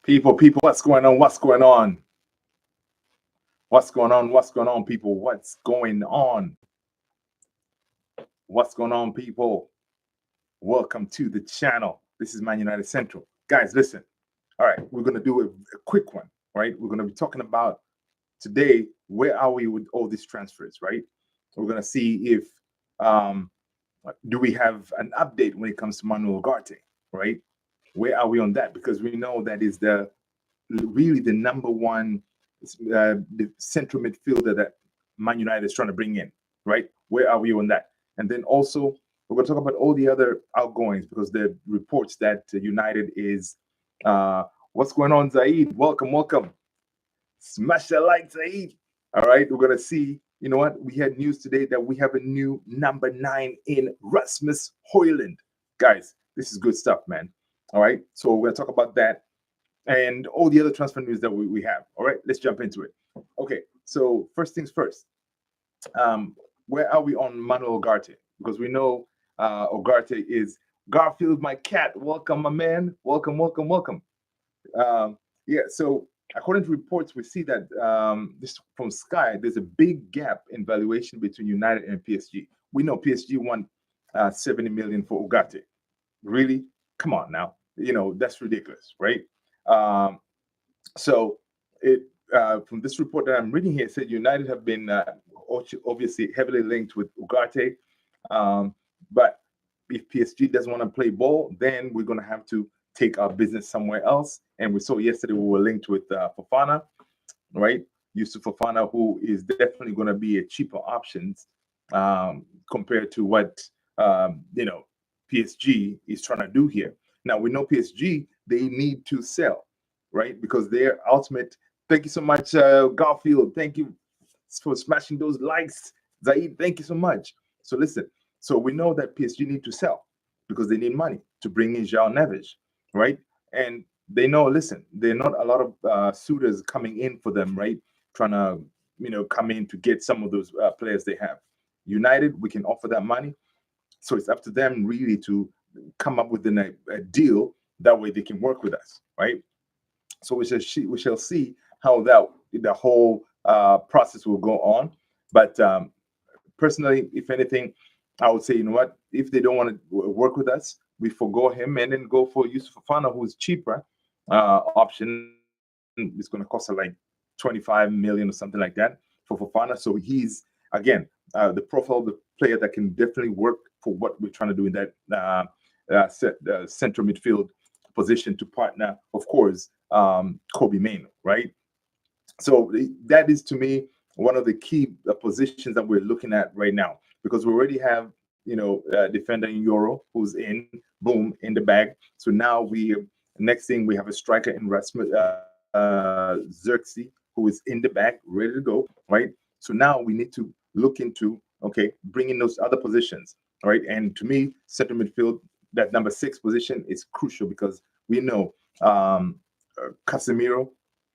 People, what's going on? What's going on? What's going on? What's going on, people? What's going on? What's going on, people? Welcome to the channel. This is Man United Central. Guys, listen. All right, we're going to do a quick one, right? We're going to be talking about today, where are we with all these transfers, right? We're going to see if um, do we have an update when it comes to Manuel Ugarte, right? Where are we on that? Because we know that is the really the number one the central midfielder that Man United is trying to bring in, right? Where are we on that? And then also we're going to talk about all the other outgoings because the reports that United is what's going on, Zaid? Welcome, welcome. Smash the like, Zaid. All right, we're gonna see. You know what? We had news today that we have a new number 9 in Rasmus Hojlund. Guys, this is good stuff, man. All right, so we're gonna talk about that and all the other transfer news that we have. All right, let's jump into it. Okay, so first things first. Um, where are we on Manuel Ugarte? Because we know Ugarte is Garfield, my cat. Welcome, my man. Welcome, welcome, welcome. Yeah, so according to reports, we see that this from Sky, there's a big gap in valuation between United and PSG. We know PSG want 70 million for Ugarte. Really? Come on now. You know, that's ridiculous, right? Um, so it from this report that I'm reading here, it said United have been obviously heavily linked with Ugarte, um, but if PSG doesn't want to play ball, then we're going to have to take our business somewhere else. And we saw yesterday we were linked with Fofana, right? Yusuf Fofana, who is definitely going to be a cheaper option compared to what PSG is trying to do here. Now we know PSG they need to sell, right? Because their ultimate. Thank you so much, Garfield. Thank you for smashing those likes, Zaid. Thank you so much. So listen. So we know that PSG need to sell because they need money to bring in João Neves, right? And they know. Listen, there are not a lot of suitors coming in for them, right? Trying to come in to get some of those players they have. United, we can offer that money, so it's up to them really to come up with a deal that way they can work with us, right? So we shall see how that the whole process will go on. But personally, if anything, I would say, you know what, if they don't want to work with us, we forgo him and then go for Yusuf Fofana, who's cheaper option. It's going to cost like 25 million or something like that for Fofana. So he's again the profile of the player that can definitely work for what we're trying to do in that central midfield position to partner, of course, Kobe Maino, right? So that is to me one of the key positions that we're looking at right now because we already have defender in Euro who's in boom in the bag. So now we next thing we have a striker in Rasmus Xerxes who is in the bag ready to go, right? So now we need to look into bringing those other positions, right? And to me, center midfield that number 6 position is crucial because we know Casemiro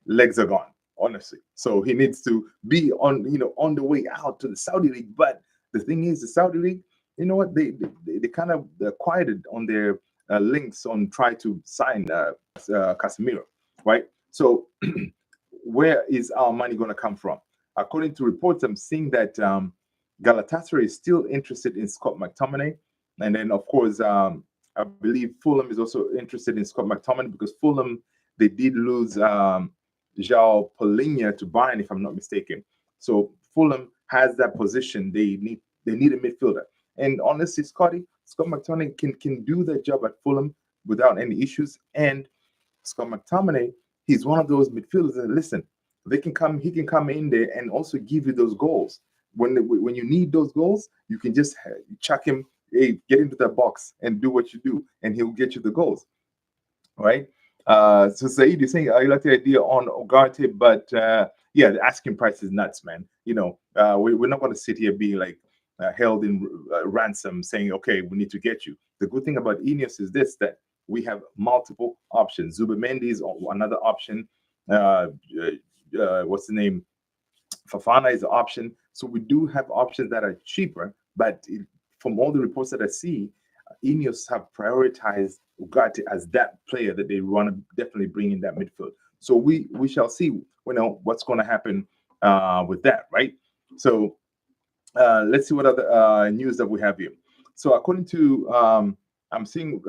legs are gone, honestly. So he needs to be on the way out to the Saudi League. But the thing is, the Saudi League, you know what, they kind of quieted on their links on try to sign Casemiro, right? So where is our money going to come from? According to reports, I'm seeing that Galatasaray is still interested in Scott McTominay, and then of course I believe Fulham is also interested in Scott McTominay because Fulham they did lose João Palhinha to Bayern, if I'm not mistaken. So Fulham has that position. They need a midfielder. And honestly, Scott McTominay can do that job at Fulham without any issues. And Scott McTominay, he's one of those midfielders that listen, he can come in there and also give you those goals. When you need those goals, you can just chuck him, hey, get into that box and do what you do, and he'll get you the goals, right? So Saeed, you're saying I like the idea on Ugarte, but yeah, the asking price is nuts, man. We're not going to sit here being like held in ransom, saying, okay, we need to get you. The good thing about Ineos is this: that we have multiple options. Zubimendi is another option. What's the name? Fafana is an option. So we do have options that are cheaper, but from all the reports that I see, Ineos have prioritized Ugarte as that player that they want to definitely bring in that midfield. So we shall see, what's going to happen with that, right? So let's see what other news that we have here. So according to I'm seeing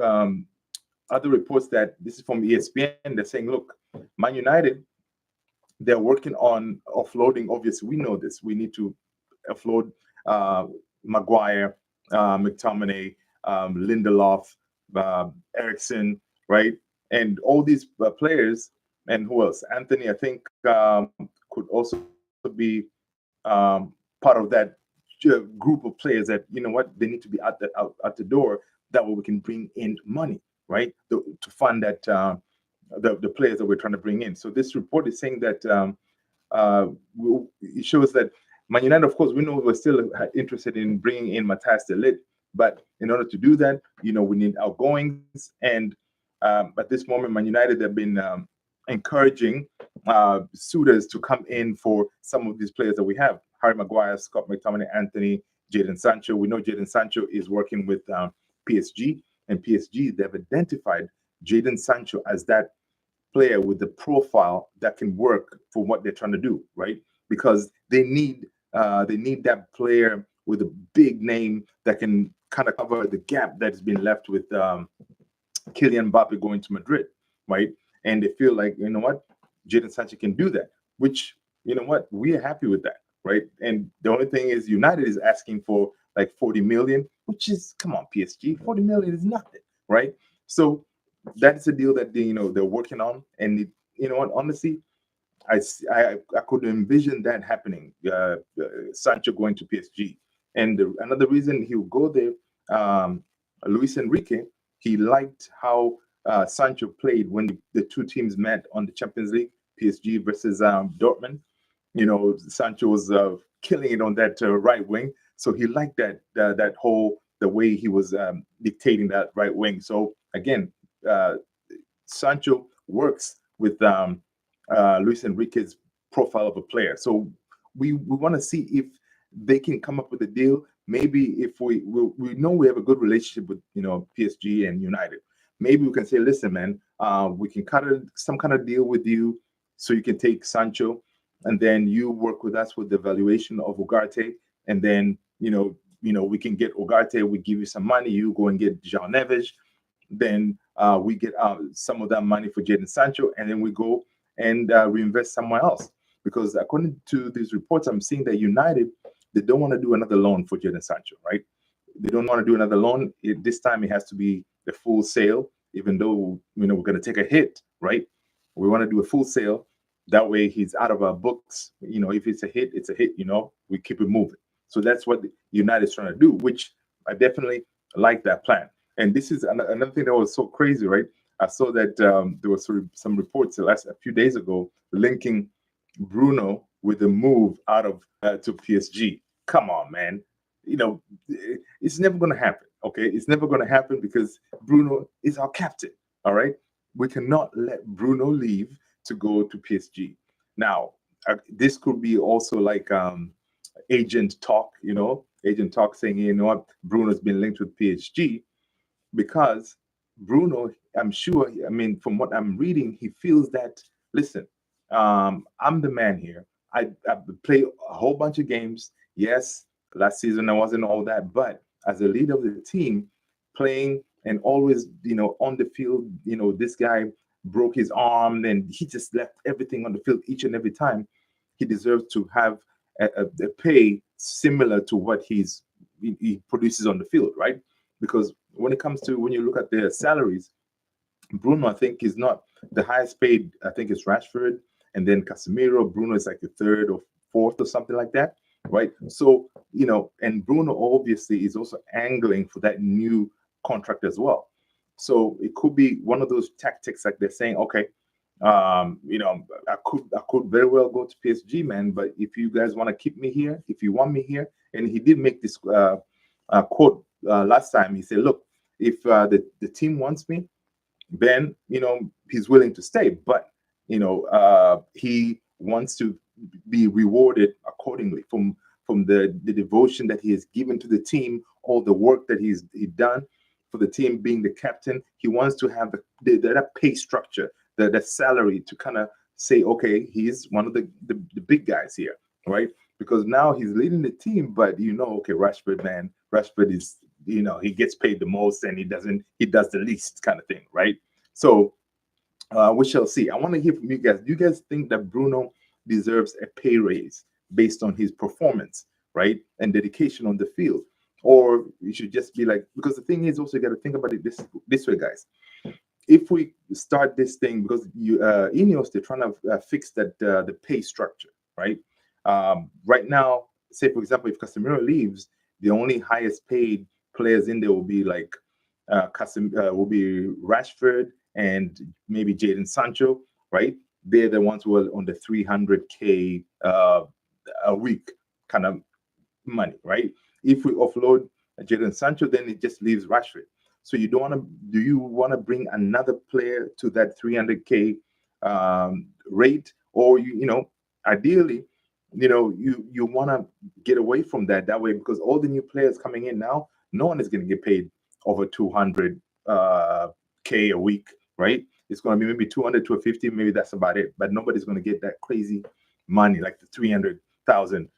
other reports that this is from ESPN. They're saying, look, Man United, they're working on offloading. Obviously, we know this. We need to offload Maguire, McTominay, Lindelof, Ericsson, right? And all these players, and who else? Anthony, I think, could also be part of that group of players that, they need to be out the door. That way we can bring in money, right? To fund that the players that we're trying to bring in. So this report is saying that it shows that Man United, of course, we know we're still interested in bringing in Matthias de Ligt, but in order to do that, we need outgoings. And at this moment, Man United have been encouraging suitors to come in for some of these players that we have: Harry Maguire, Scott McTominay, Anthony, Jadon Sancho. We know Jadon Sancho is working with PSG, and PSG, they've identified Jadon Sancho as that player with the profile that can work for what they're trying to do, right? Because they need that player with a big name that can kind of cover the gap that's been left with Kylian Mbappe going to Madrid, right? And they feel like, what, Jadon Sancho can do that, which, what, we are happy with that, right? And the only thing is United is asking for like 40 million, which is, come on, PSG, 40 million is nothing, right? So that's a deal that they're working on. And what, honestly, I could envision that happening. Sancho going to PSG, and another reason he would go there, Luis Enrique, he liked how Sancho played when the two teams met on the Champions League, PSG versus Dortmund. Sancho was killing it on that right wing, so he liked that whole the way he was dictating that right wing. So again, uh, Sancho works with Luis Enrique's profile of a player. So we want to see if they can come up with a deal. Maybe if we know we have a good relationship with PSG and United, maybe we can say, listen, man, we can cut some kind of deal with you, so you can take Sancho, and then you work with us with the valuation of Ugarte, and then we can get Ugarte. We give you some money. You go and get Jean Neves. Then we get some of that money for Jadon Sancho, and then we go and reinvest somewhere else. Because according to these reports, I'm seeing that United, they don't want to do another loan for Jadon Sancho, right? They don't want to do another loan. This time it has to be the full sale, even though we're going to take a hit, right? We want to do a full sale. That way he's out of our books. If it's a hit, it's a hit. We keep it moving. So that's what United is trying to do, which I definitely like that plan. And this is another thing that was so crazy, right? I saw that there was some reports a few days ago linking Bruno with the move out of to PSG. Come on, man. It's never going to happen. Okay, it's never going to happen because Bruno is our captain. All right, we cannot let Bruno leave to go to PSG. Now, this could be also like agent talk. Agent talk saying, what, Bruno's been linked with PSG because Bruno, I'm sure, I mean, from what I'm reading, he feels that, listen, I'm the man here. I play a whole bunch of games. Yes, last season I wasn't all that, but as a leader of the team, playing and always, on the field, this guy broke his arm and he just left everything on the field each and every time. He deserves to have a pay similar to what he produces on the field, right? Because when you look at their salaries, Bruno, I think, is not the highest paid. I think it's Rashford, and then Casemiro. Bruno is like the third or fourth or something like that, right? So and Bruno obviously is also angling for that new contract as well. So it could be one of those tactics, like they're saying, okay, I could very well go to PSG, man, but if you guys want to keep me here, if you want me here, and he did make this quote last time. He said, look, if the team wants me, then he's willing to stay, but he wants to be rewarded accordingly from the devotion that he has given to the team, all the work that he's done for the team, being the captain. He wants to have that pay structure, the salary to kind of say, okay, he's one of the big guys here, right? Because now he's leading the team, but okay, Rashford, man, Rashford is, he gets paid the most and he does the least kind of thing, right? So we shall see. I want to hear from you guys. Do you guys think that Bruno deserves a pay raise based on his performance, right, and dedication on the field? Or you should just be like, because the thing is also, you got to think about it this way, guys. If we start this thing, because Ineos, they're trying to fix that the pay structure, right? Right now, say for example, if Casemiro leaves, the only highest paid players in there will be like will be Rashford and maybe Jadon Sancho, right? They're the ones who are on the 300K a week kind of money, right? If we offload Jadon Sancho, then it just leaves Rashford. So you don't want to. Do you want to bring another player to that 300K rate, or ideally, you want to get away from that way, because all the new players coming in now, no one is going to get paid over 200 K a week, right? It's going to be maybe 200 to 50, maybe that's about it. But nobody's going to get that crazy money like the 300,000.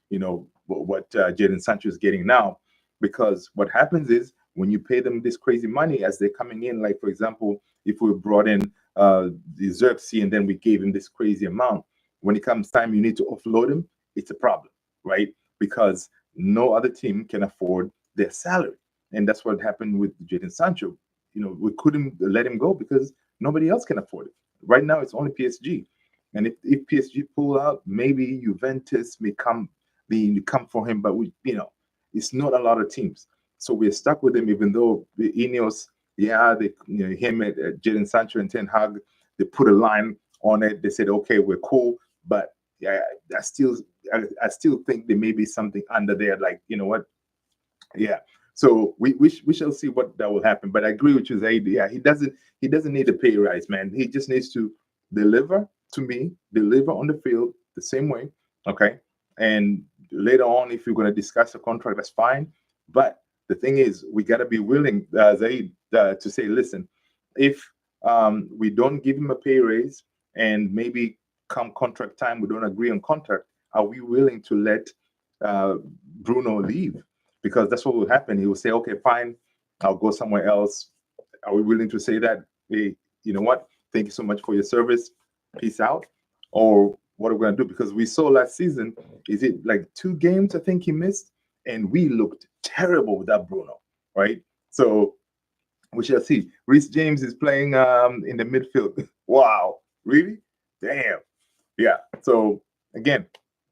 What Jadon Sancho is getting now, because what happens is when you pay them this crazy money as they're coming in, like for example, if we brought in the Xerxes and then we gave him this crazy amount, when it comes time you need to offload him, it's a problem, right? Because no other team can afford their salary. And that's what happened with Jadon Sancho. We couldn't let him go because nobody else can afford it. Right now, it's only PSG. And if PSG pull out, maybe Juventus may come for him, but it's not a lot of teams. So we're stuck with him, even though the Ineos, yeah, him at Jadon Sancho and Ten Hag, they put a line on it. They said, okay, we're cool, but yeah, I still think there may be something under there. Like, you know what? Yeah. So we shall see what that will happen. But I agree with you, Zaid. Yeah, he doesn't need a pay rise, man. He just needs to deliver to me, deliver on the field the same way. Okay. And later on, if you're going to discuss a contract, that's fine. But the thing is, we got to be willing, Zaid, to say, listen, if we don't give him a pay raise and maybe come contract time, we don't agree on contract, are we willing to let Bruno leave? Because that's what will happen. He will say, okay, fine, I'll go somewhere else. Are we willing to say that? Hey, you know what? Thank you so much for your service. Peace out. Or what are we going to do? Because we saw last season, is it like 2 games I think he missed? And we looked terrible without Bruno, right? So we shall see. Reece James is playing in the midfield. Wow. Really? Damn. Yeah. So again,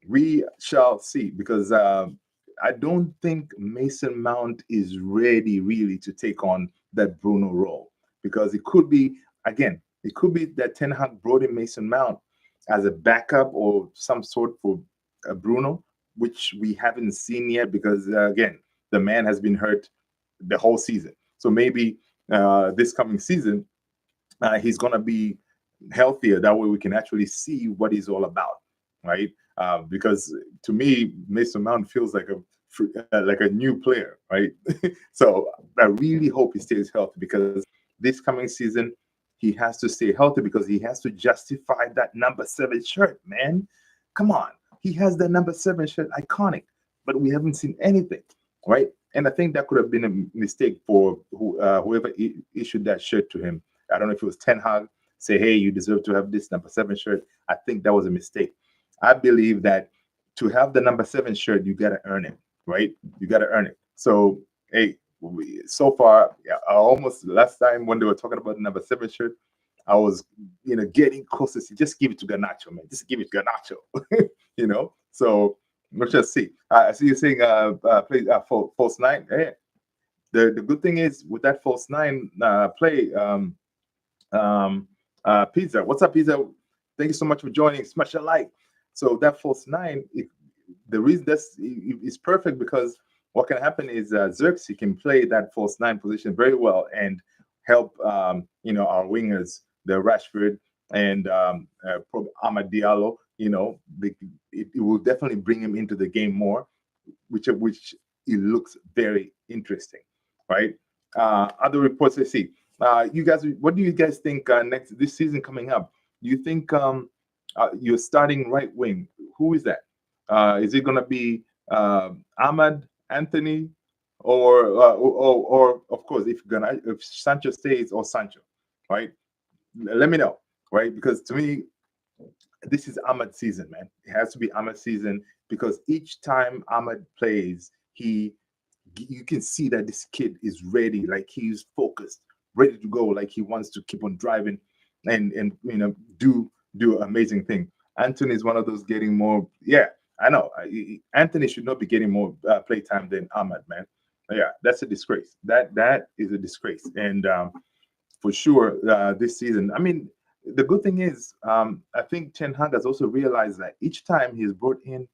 we shall see, because I don't think Mason Mount is ready really to take on that Bruno role, because it could be that Ten Hag brought in Mason Mount as a backup or some sort for Bruno, which we haven't seen yet, because again, the man has been hurt the whole season. So maybe this coming season, he's going to be healthier. That way we can actually see what he's all about, right? Because to me, Mason Mount feels like a new player, right? So I really hope he stays healthy, because this coming season he has to stay healthy, because he has to justify that number 7 shirt, man. Come on, he has that number 7 shirt, iconic, but we haven't seen anything, right? And I think that could have been a mistake for whoever issued that shirt to him. I don't know if it was Ten Hag, say, hey, you deserve to have this number 7 shirt. I think that was a mistake. I believe that to have the number 7 shirt, you got to earn it, right? You got to earn it. So, hey, so far, yeah, I almost last time when they were talking about the number 7 shirt, I was, getting close to see, just give it to Garnacho, man. Just give it to Garnacho, So let's just see. I see you saying, play false 9. Hey, the good thing is with that false 9 play, Pizza. What's up, Pizza? Thank you so much for joining. Smash a like. So that false 9, the reason is perfect, because what can happen is Xerxes can play that false 9 position very well and help our wingers, the Rashford and probably Amad Diallo. It will definitely bring him into the game more, which it looks very interesting, right? Other reports I see. You guys, what do you guys think next this season coming up? Do you think your starting right wing? Who is that? Is it going to be Ahmad, Anthony, or of course if Sancho stays or Sancho, right? Let me know, right? Because to me, this is Ahmad season, man. It has to be Ahmad season because each time Ahmad plays, he you can see that this kid is ready, like he's focused, ready to go, like he wants to keep on driving and do amazing thing. Anthony is one of those getting more. Yeah, I know. Anthony should not be getting more play time than Ahmad, man. Yeah, that's a disgrace. That is a disgrace, and for sure this season. I mean, the good thing is, I think Ten Hag has also realized that each time he's brought in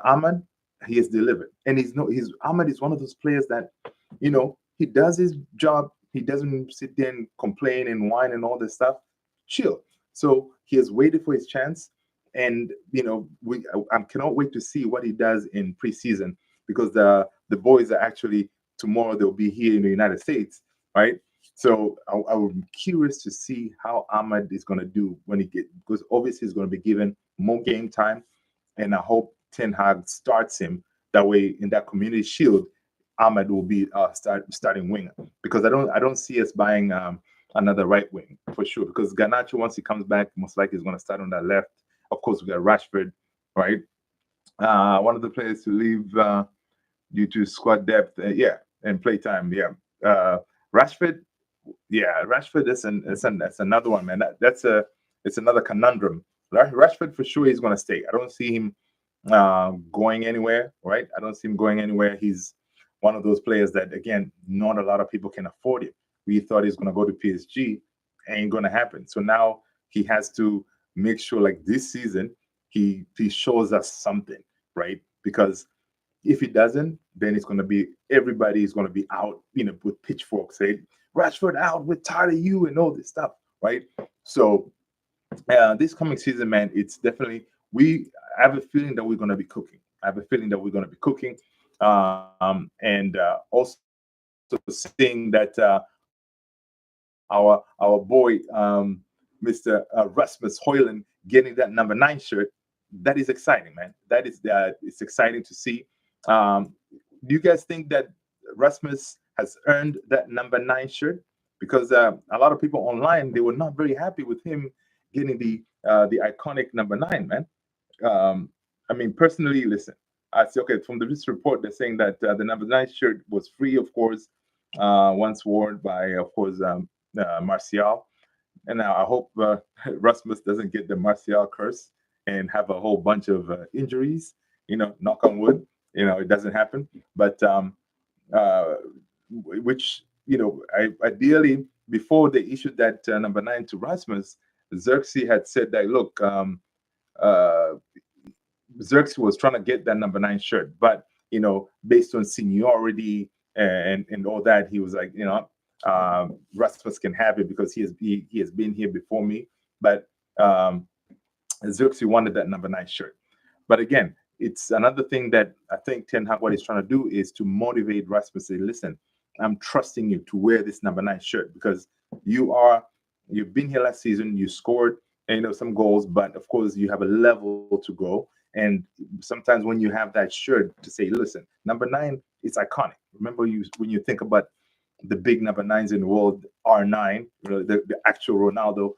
Ahmad, he has delivered, and he's Ahmad is one of those players that, he does his job. He doesn't sit there and complain and whine and all this stuff. Chill. So he has waited for his chance, and I cannot wait to see what he does in preseason because the boys are actually tomorrow they'll be here in the United States, right? So I'm curious to see how Ahmad is going to do when he get because obviously he's going to be given more game time, and I hope Ten Hag starts him that way in that Community Shield. Ahmad will be starting winger because I don't see us buying another right wing for sure because Garnacho once he comes back most likely is going to start on that left. Of course we got Rashford, right? One of the players to leave due to squad depth, yeah, and play time, yeah. Rashford, yeah, Rashford. That's another one, man. It's another conundrum. Rashford for sure he's going to stay. I don't see him going anywhere, right? I don't see him going anywhere. He's one of those players that, again, not a lot of people can afford it. We thought he's going to go to PSG, ain't going to happen. So now he has to make sure, like this season, he shows us something, right? Because if he doesn't, then it's going to be everybody is going to be out, with pitchforks, saying Rashford out, we're tired of you, and all this stuff, right? So this coming season, man, it's definitely we. I have a feeling that we're going to be cooking. I have a feeling that we're going to be cooking, and also seeing that our boy Mr. Rasmus Hojlund getting that number 9 shirt. That is exciting, man. It's exciting to see. Um, do you guys think that Rasmus has earned that number 9 shirt? Because a lot of people online they were not very happy with him getting the iconic number 9, man. I mean, personally, listen, I say okay. From this report, they're saying that the number 9 shirt was free, of course, once worn by, of course, Martial. And now I hope Rasmus doesn't get the Martial curse and have a whole bunch of injuries. Knock on wood. It doesn't happen. But which ideally before they issued that number 9 to Rasmus, Xerxes had said that look, uh, Xerxes was trying to get that number 9 shirt, but based on seniority and all that, he was like, Rasmus can have it because he has been here before me. But Xerxes wanted that number 9 shirt. But again, it's another thing that I think Ten Hag what he's trying to do is to motivate Rasmus. Say, listen, I'm trusting you to wear this number 9 shirt because you've been here last season, you scored some goals, but of course you have a level to go. And sometimes when you have that shirt to say, listen, number 9 is iconic. Remember you when you think about the big number 9s in the world, R9, the actual Ronaldo,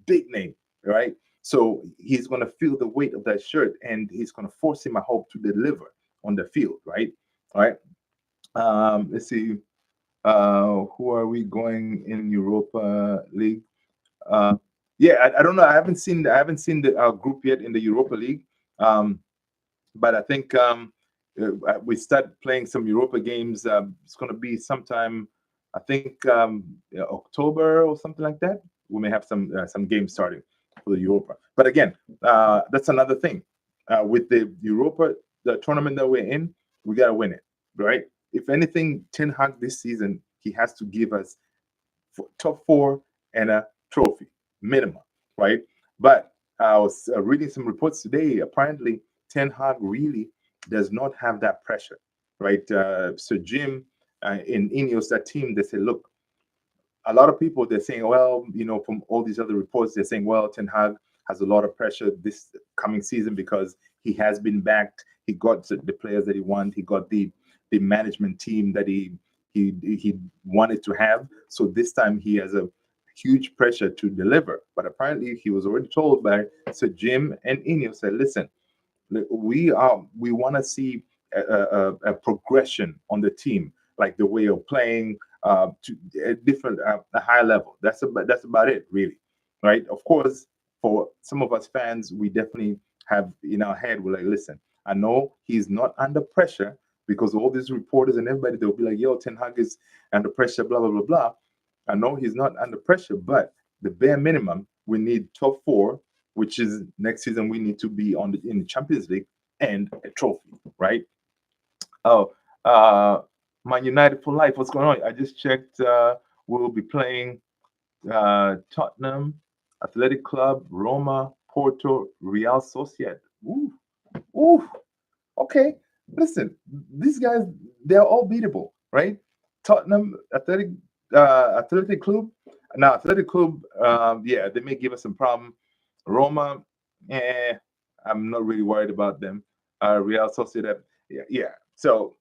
big name, right? So he's going to feel the weight of that shirt, and he's going to force him, I hope, to deliver on the field, right? All right. Let's see. Who are we going in Europa League? Yeah, I don't know. I haven't seen the group yet in the Europa League. Um, but I think we start playing some Europa games. It's going to be sometime, I think, October or something like that. We may have some games starting for the Europa. But again, that's another thing with the Europa, the tournament that we're in. We gotta win it, right? If anything, Ten Hag this season he has to give us top 4 and a trophy minimum, right? But I was reading some reports today. Apparently, Ten Hag really does not have that pressure, right? Sir Jim in Ineos, that team, they say, look, a lot of people, they're saying, well, from all these other reports, they're saying, well, Ten Hag has a lot of pressure this coming season because he has been backed. He got the players that he wanted. He got the management team that he wanted to have. So this time he has a huge pressure to deliver. But apparently he was already told by Sir Jim and Ineos, said, listen, we want to see a progression on the team, like the way of playing to a different a high level. That's about it, really, right? Of course, for some of us fans, we definitely have in our head, we're like, listen, I know he's not under pressure because all these reporters and everybody, they'll be like, yo, Ten Hag is under pressure, blah blah blah blah. I know he's not under pressure, but the bare minimum, we need top four, which is next season we need to be in the Champions League and a trophy, right? Oh, Man United for life. What's going on? I just checked. We'll be playing Tottenham, Athletic Club, Roma, Porto, Real Sociedad. Ooh, ooh. Okay, listen, these guys, they're all beatable, right? Tottenham, Athletic Club. Now, Athletic Club, yeah, they may give us some problem. Roma, eh, I'm not really worried about them. Real Sociedad, yeah, yeah. So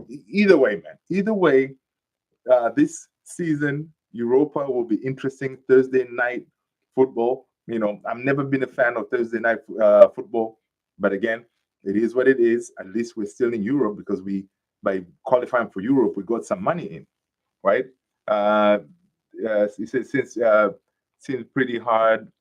either way, man, either way, this season, Europa will be interesting. Thursday night football. I've never been a fan of Thursday night football, but again, it is what it is. At least we're still in Europe because by qualifying for Europe, we got some money in, right? Uh, it says seems pretty hard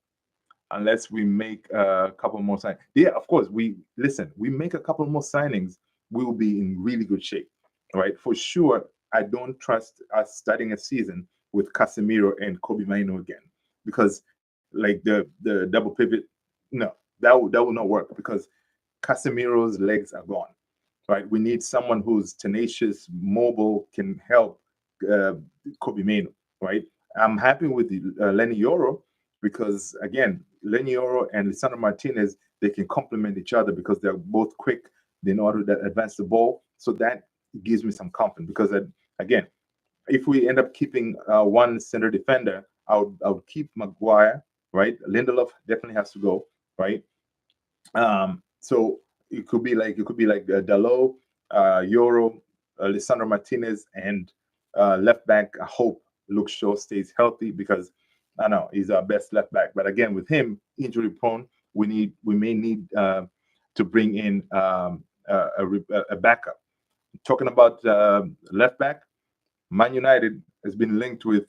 unless we make a couple more signings. Yeah, of course. We listen. We make a couple more signings, we will be in really good shape, right? For sure. I don't trust us starting a season with Casemiro and Kobe Maino again because, like the double pivot, no, that will not work because Casemiro's legs are gone, right? We need someone who's tenacious, mobile, can help uh, Kobe Maino, right? I'm happy with Lenny Yoro because again, Lenny Yoro and Lisandro Martinez, they can complement each other because they're both quick. They know how to advance the ball, so that gives me some confidence. Because again, if we end up keeping one center defender, I would keep Maguire, right? Lindelof definitely has to go, right? So it could be like Dalot, Euro, Lisandro Martinez, and left back. I hope Luke Shaw stays healthy because I know he's our best left back. But again, with him injury prone, we may need to bring in a backup. Talking about left back, Man United has been linked with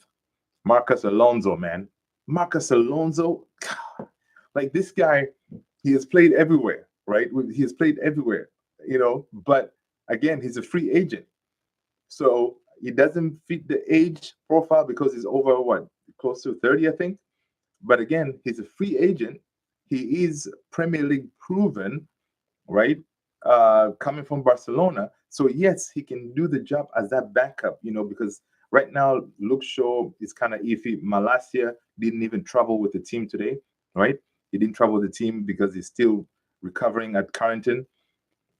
Marcus Alonso. Man, Marcus Alonso, like this guy, he has played everywhere, right? He has played everywhere, But again, he's a free agent, so he doesn't fit the age profile because he's over what, close to 30, I think. But again, he's a free agent. He is Premier League proven, right? Coming from Barcelona. So yes, he can do the job as that backup, because right now Luke Shaw is kind of iffy. Malasia didn't even travel with the team today, right? He didn't travel with the team because he's still recovering at Carrington.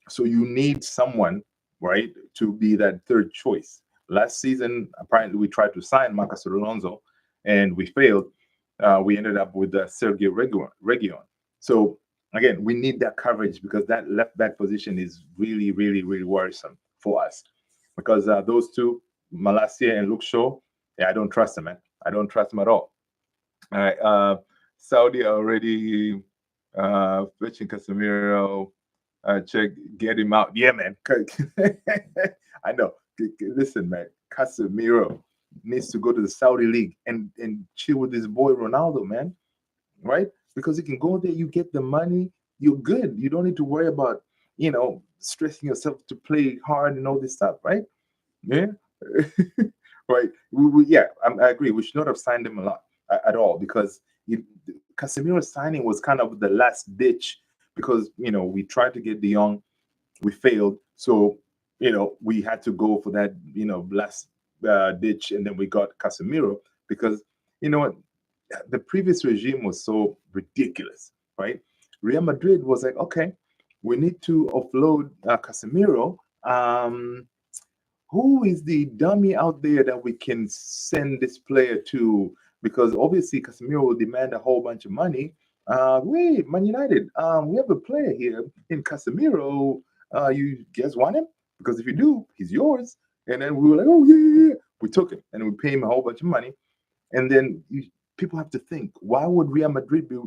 So you need someone, right, to be that third choice. Last season, apparently, we tried to sign Marcus Alonso, and we failed. We ended up with Sergio Region. So again, we need that coverage because that left back position is really, really, really worrisome for us. Because those two, Malasia and Luke Shaw, yeah, I don't trust them, man. I don't trust them at all. All right. Saudi already fetching Casemiro. Check, get him out. Yeah, man. I know. Listen, man. Casemiro needs to go to the Saudi league and chill with his boy Ronaldo, man. Right? Because you can go there, you get the money, you're good. You don't need to worry about stressing yourself to play hard and all this stuff, right? Yeah. Right. Yeah, I agree. We should not have signed him a lot at all because Casemiro's signing was kind of the last ditch because we tried to get De Jong, we failed, so we had to go for that last ditch, and then we got Casemiro because you know what, the previous regime was so ridiculous, right? Real Madrid was like, okay, we need to offload Casemiro. who is the dummy out there that we can send this player to? Because obviously Casemiro will demand a whole bunch of money. Wait, Man United, we have a player here in Casemiro. You guys want him? Because if you do, he's yours. And then we were like, oh yeah, yeah, yeah. We took him and we pay him a whole bunch of money. And then people have to think, why would Real Madrid be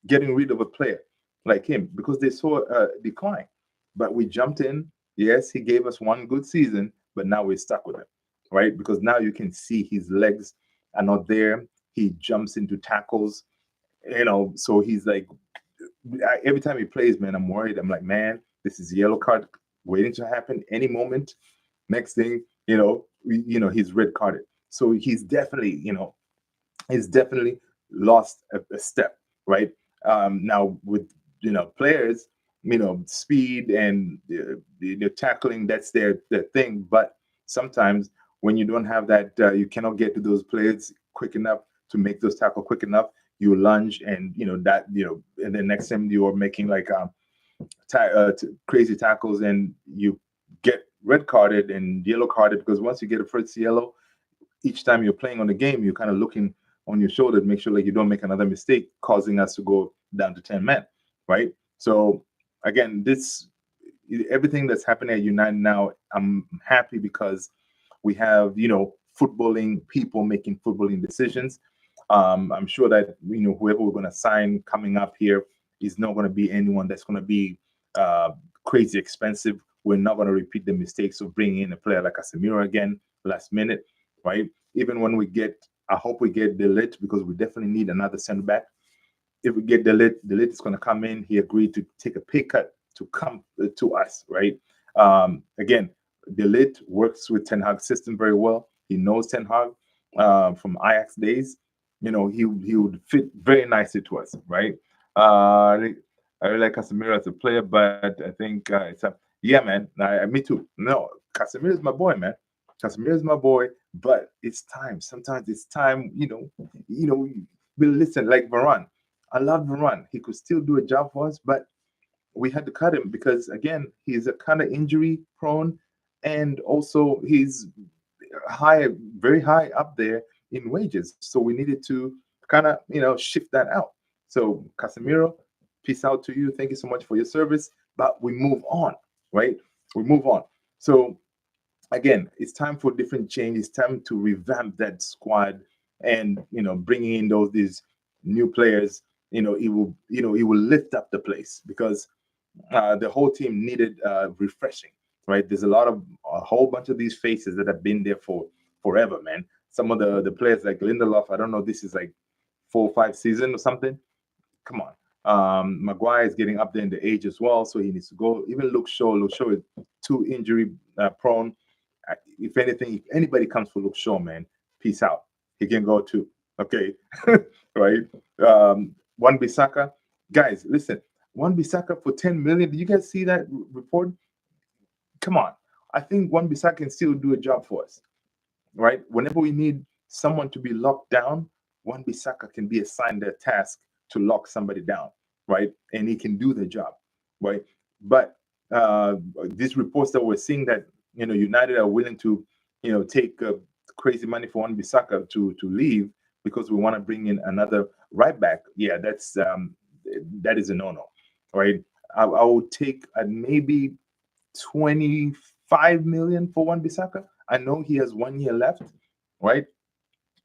getting rid of a player like him? Because they saw a decline. But we jumped in. Yes, he gave us one good season, but now we're stuck with him, right? Because now you can see his legs are not there. He jumps into tackles, so he's like, every time he plays, man, I'm worried. I'm like, man, this is a yellow card waiting to happen any moment. Next thing, he's red carded. So he's definitely lost a step, right? Now with players, speed and the tackling, that's their thing. But sometimes when you don't have that, you cannot get to those players quick enough to make those tackle quick enough. You lunge, and and then next time you are making like crazy tackles, and you get red carded and yellow carded, because once you get a first yellow, each time you're playing on the game, you're kind of looking on your shoulder to make sure like you don't make another mistake, causing us to go down to 10 men, right? So again, this everything that's happening at United now, I'm happy because we have footballing people making footballing decisions. I'm sure that whoever we're going to sign coming up here is not going to be anyone that's going to be uh, crazy expensive. We're not going to repeat the mistakes of bringing in a player like Casemiro again last minute, right? Even when we get, I hope we get Delit, because we definitely need another center back. If we get Delit is going to come in. He agreed to take a pay cut to come to us, right? Again, Delit works with Ten Hag's system very well. He knows Ten Hag from Ajax days. He would fit very nicely to us, right? I really like Casemiro as a player, but I think yeah, man. Me too. No, Casemiro is my boy, man. Casemiro is my boy, but it's time. Sometimes it's time. But listen, like Varane. I love Varane. He could still do a job for us, but we had to cut him because again, he's a kind of injury prone, and also he's high, very high up there in wages. So we needed to kind of shift that out. So Casemiro, peace out to you. Thank you so much for your service. But we move on, right? We move on. So again, it's time for different change. It's time to revamp that squad, and bringing in these new players. It will lift up the place, because the whole team needed refreshing. Right? There's a whole bunch of these faces that have been there for forever, man. Some of the players like Lindelof, I don't know, this is like 4 or 5 seasons or something. Come on. Maguire is getting up there in the age as well, so he needs to go. Even Luke Shaw is too injury prone. If anything, if anybody comes for Luke Shaw, man, peace out. He can go too. Okay, right. One Bissaka, guys, listen. One Bissaka for 10 million. Did you guys see that report? Come on. I think One Bissaka can still do a job for us, right? Whenever we need someone to be locked down, One Bissaka can be assigned a task to lock somebody down, right? And he can do the job, right? But these reports that we're seeing, that United are willing to take crazy money for One Bissaka to leave, because we want to bring in another right back. Yeah, that is a no-no, right? I would take maybe 25 million for One Bissaka. I know he has 1 year left, right?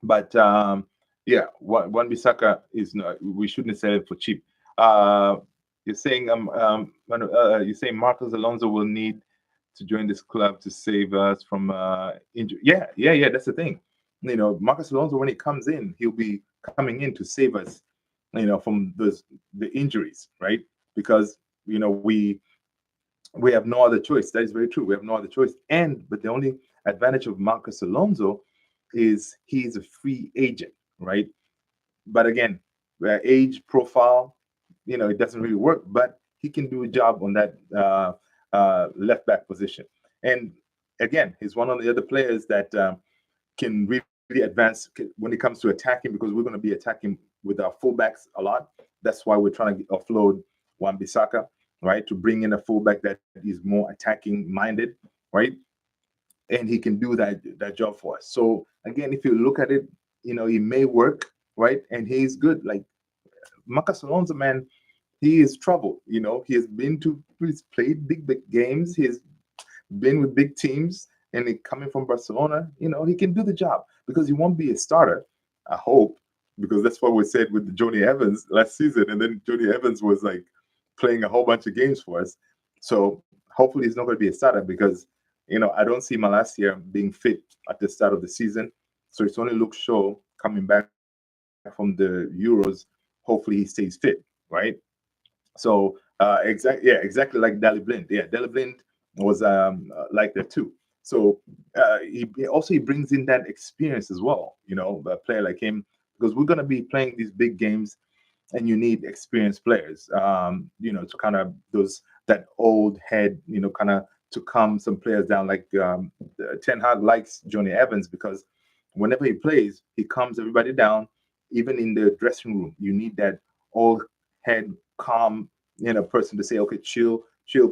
But yeah, One Bissaka is not. We shouldn't sell it for cheap. Uh, you're saying Marcos Alonso will need to join this club to save us from injury. Yeah, yeah, yeah. That's the thing. Marcos Alonso, when he comes in, he'll be coming in to save us, from the injuries, right? Because we have no other choice. That is very true. We have no other choice. But the only advantage of Marcos Alonso is he's a free agent, right? But again, age profile, it doesn't really work. But he can do a job on that left back position. And again, he's one of the other players that can really advance when it comes to attacking, because we're going to be attacking with our fullbacks a lot. That's why we're trying to offload Wan Bissaka, right? To bring in a fullback that is more attacking minded, right? and he can do that job for us. So again, if you look at it, it may work, right? And he's good. Like Marcus Alonso, man, he is trouble. He has he's played big games. He's been with big teams, and coming from Barcelona, he can do the job because he won't be a starter. I hope, because that's what we said with Johnny Evans last season, and then Johnny Evans was like playing a whole bunch of games for us. So hopefully he's not going to be a starter because I don't see Malacia being fit at the start of the season. So it's only Luke Shaw coming back from the Euros. Hopefully he stays fit, right? So exactly like Dali Blind. Yeah, Dali Blind was like that too. So he brings in that experience as well. A player like him, because we're gonna be playing these big games, and you need experienced players. To kind of those that old head. Kind of to calm some players down. Like Ten Hag likes Johnny Evans because whenever he plays, he calms everybody down. Even in the dressing room, you need that old head, calm, person to say, okay, chill,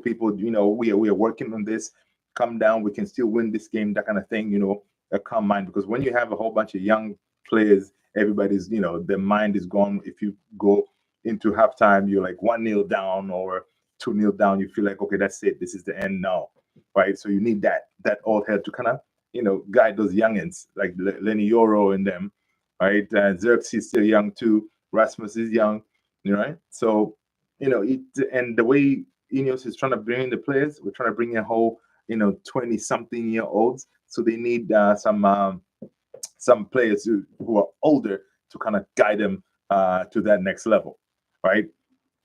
people. We are working on this. Calm down. We can still win this game. That kind of thing. A calm mind. Because when you have a whole bunch of young players, everybody's, their mind is gone. If you go into halftime, you're like 1-0 down or 2-0 down. You feel like, okay, that's it. This is the end now, right? So you need that old head to kind of, guide those youngins like Lenny Yoro and them, right? Xerxes is still young too. Rasmus is young, right? So, it and the way Ineos is trying to bring in the players, we're trying to bring in a whole, 20-something-year-olds. So they need some players who are older to kind of guide them to that next level, right?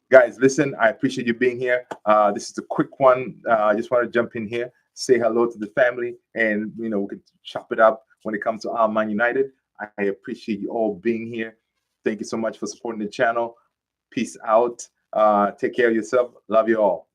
Guys, listen, I appreciate you being here. This is a quick one. I just want to jump in here, say hello to the family, and we can chop it up when it comes to our Man United. I appreciate you all being here. Thank you so much for supporting the channel. Peace out. Take care of yourself. Love you all.